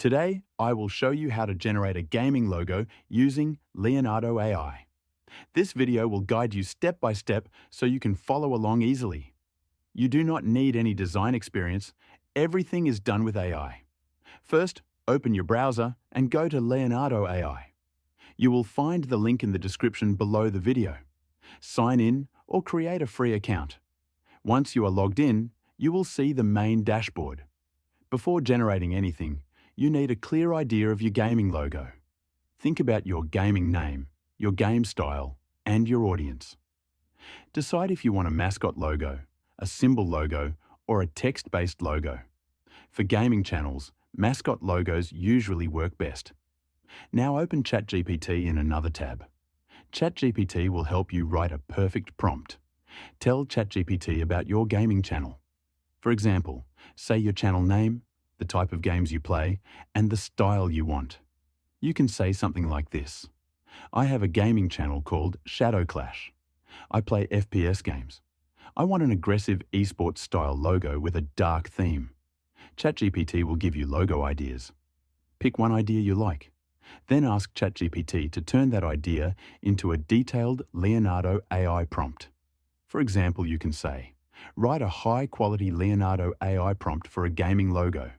Today, I will show you how to generate a gaming logo using Leonardo AI. This video will guide you step by step so you can follow along easily. You do not need any design experience. Everything is done with AI. First, open your browser and go to Leonardo AI. You will find the link in the description below the video. Sign in or create a free account. Once you are logged in, you will see the main dashboard. Before generating anything, you need a clear idea of your gaming logo. Think about your gaming name, your game style, and your audience. Decide if you want a mascot logo, a symbol logo, or a text-based logo. For gaming channels, mascot logos usually work best. Now open ChatGPT in another tab. ChatGPT will help you write a perfect prompt. Tell ChatGPT about your gaming channel. For example, say your channel name, the type of games you play, and the style you want. You can say something like this. I have a gaming channel called Shadow Clash. I play FPS games. I want an aggressive esports style logo with a dark theme. ChatGPT will give you logo ideas. Pick one idea you like. Then ask ChatGPT to turn that idea into a detailed Leonardo AI prompt. For example, you can say, write a high-quality Leonardo AI prompt for a gaming logo.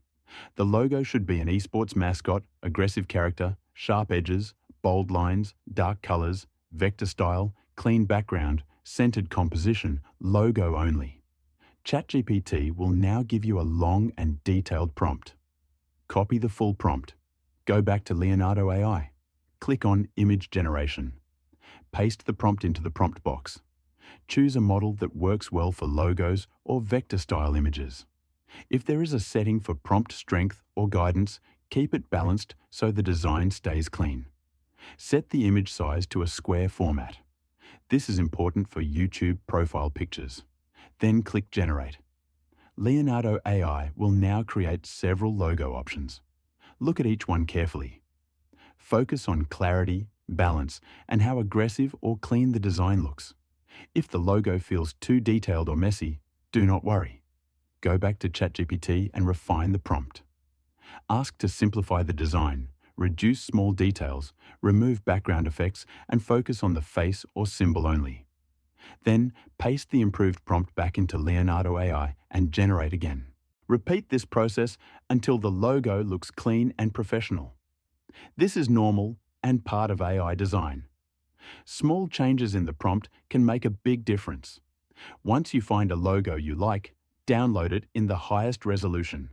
The logo should be an esports mascot, aggressive character, sharp edges, bold lines, dark colors, vector style, clean background, centered composition, logo only. ChatGPT will now give you a long and detailed prompt. Copy the full prompt. Go back to Leonardo AI. Click on Image Generation. Paste the prompt into the prompt box. Choose a model that works well for logos or vector-style images. If there is a setting for prompt strength or guidance, keep it balanced so the design stays clean. Set the image size to a square format. This is important for YouTube profile pictures. Then click Generate. Leonardo AI will now create several logo options. Look at each one carefully. Focus on clarity, balance, and how aggressive or clean the design looks. If the logo feels too detailed or messy, do not worry. Go back to ChatGPT and refine the prompt. Ask to simplify the design, reduce small details, remove background effects, and focus on the face or symbol only. Then, paste the improved prompt back into Leonardo AI and generate again. Repeat this process until the logo looks clean and professional. This is normal and part of AI design. Small changes in the prompt can make a big difference. Once you find a logo you like, download it in the highest resolution.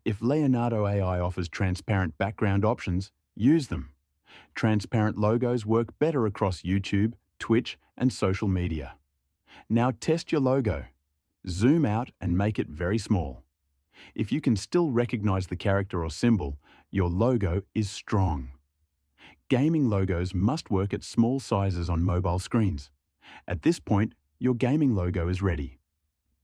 If Leonardo AI offers transparent background options, use them. Transparent logos work better across YouTube, Twitch, and social media. Now test your logo. Zoom out and make it very small. If you can still recognize the character or symbol, your logo is strong. Gaming logos must work at small sizes on mobile screens. At this point, your gaming logo is ready.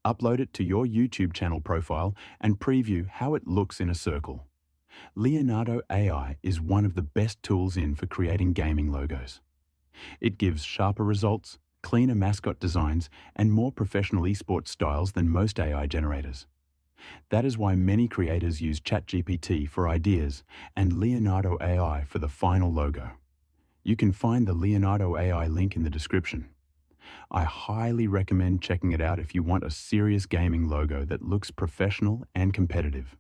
Upload it to your YouTube channel profile and preview how it looks in a circle. Leonardo AI is one of the best tools for creating gaming logos. It gives sharper results, cleaner mascot designs, and more professional esports styles than most AI generators. That is why many creators use ChatGPT for ideas and Leonardo AI for the final logo. You can find the Leonardo AI link in the description. I highly recommend checking it out if you want a serious gaming logo that looks professional and competitive.